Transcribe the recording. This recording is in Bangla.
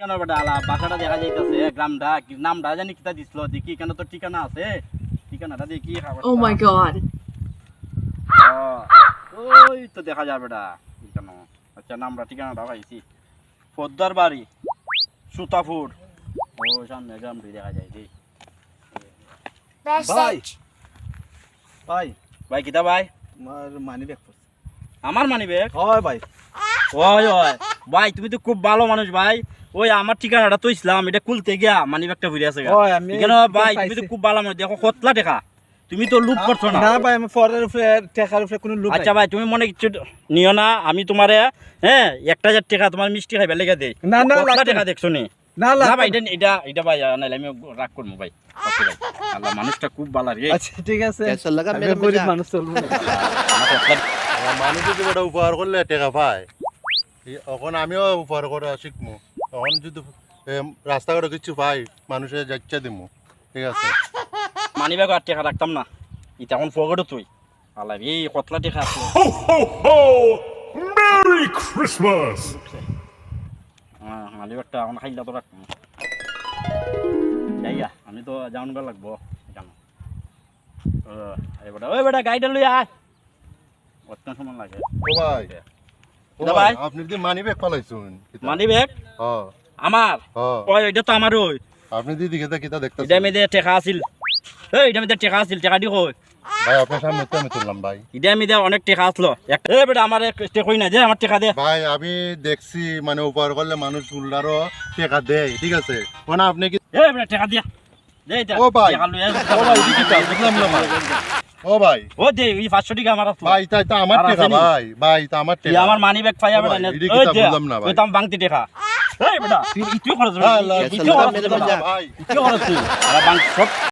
কেন বেটা আলা বাসাটা দেখা যাইতাছে গ্রামটা নামটা জানি কিতা দিছিল দেখি কেন তো ঠিকানা আছে ঠিকানাটা দেখি Oh my god. ওই তো দেখা যাবে বেটা কেন আচ্ছা নামটা ঠিকানাটা পাইছি পদ্মার বাড়ি সুতাপুর ও সামনে গ্রামটি দেখা যায় রে ভাই ভাই ভাই কিতা ভাই আমার মানি ব্যাগ পড়ছে আমার মানি ব্যাগ হয় ভাই ওই ওই ভাই তুমি তো খুব ভালো মানুষ ভাই ওই আমার ঠিকানাটা তো ইসলাম এটা খুলতে গিয়া মানি ব্যাগটা ঘুরে আছে ওই আমি কেন ভাই তুমি তো খুব ভালো মানুষ দেখো কতলা টাকা তুমি তো লুট করছো না না ভাই আমি ফরের উপরে টাকার উপরে কোনো লোভ আচ্ছা ভাই তুমি মনে কিছু নিও না আমি তোমারে হ্যাঁ 1000 টাকা তোমার মিষ্টি খাইবে লেগে দেই না না কতলা টাকা দেখছো নি না না ভাই এটা ভাই নাইলে আমি রাগ করবো ভাই ওকে ভাই আল্লাহ মানুষটা খুব ভালো রে আচ্ছা ঠিক আছে कैसा लगा আমি मेरा গরিব मजाक? মানুষ চলবো না। মানুষ যদি বড় উপহার করলে টেকা পায় এখন আমিও উপহার করে শিখবো তখন যদি রাস্তাঘাটে কিছু পাই মানুষের যাচ্ছা দিমু ঠিক আছে মানি ব্যাগ আর টাকা রাখতাম না এটা এখন পকেটে তুই আল্লাহ এই কতলা টাকা আছে Ho, ho, ho! Merry Christmas! হ্যাঁ মানি ব্যাগটা এখন খাইলা তো রাখতাম যাইয়া আমি তো যাওয়ান লাগবো জানো ওই বেটা গাড়িটা লই আয় কত সময় লাগে ও ভাই ও কিতা ভাই ভাই? আপনি যদি মানি ব্যাগ পালাইছুন মানি ব্যাগ হ্যাঁ আমার হ্যাঁ ওই এটা তো আমার ওই আপনি দিদি কিতা কিতা এটা দেখতেছেন মেয়েদে টাকা আছিল এই এটা মেয়েদে টাকা আছিল টাকা দি কই ভাই আপনার সামনে তো আমি তুললাম ভাই এটা মেয়েদে অনেক টাকা আসলো এই বেটা আমার কই না যে আমার টাকা দে ভাই আমি দেখছি মানে উপহার করলে মানুষ উল্লারও টেকা দেয় ঠিক আছে মানে আপনি কি এই বেটা টাকা দিয়া দে এটা ও ভাই, টাকা লই আয়। ও ভাই দিদি কিতা বুঝলাম না ভাই ও ভাই ও দে এই 500 টাকা আমার আসলো ভাই তাই তো আমার আর টেকা আসেনি? ভাই ভাই তা আমার তুই টেকা আমার মানি ব্যাগ পাইয়া ও বেটা ভাই, নে এদিকে ওই তা দে বুঝলাম না ভাই। তুই তো আমার বাংতি টাকা এই বেটা তুই খরচ হ্যাঁ, তুই कैसा लगा খরচ मेरा मजाक? ভাই তুই খরচ তুই আর বাংতি সব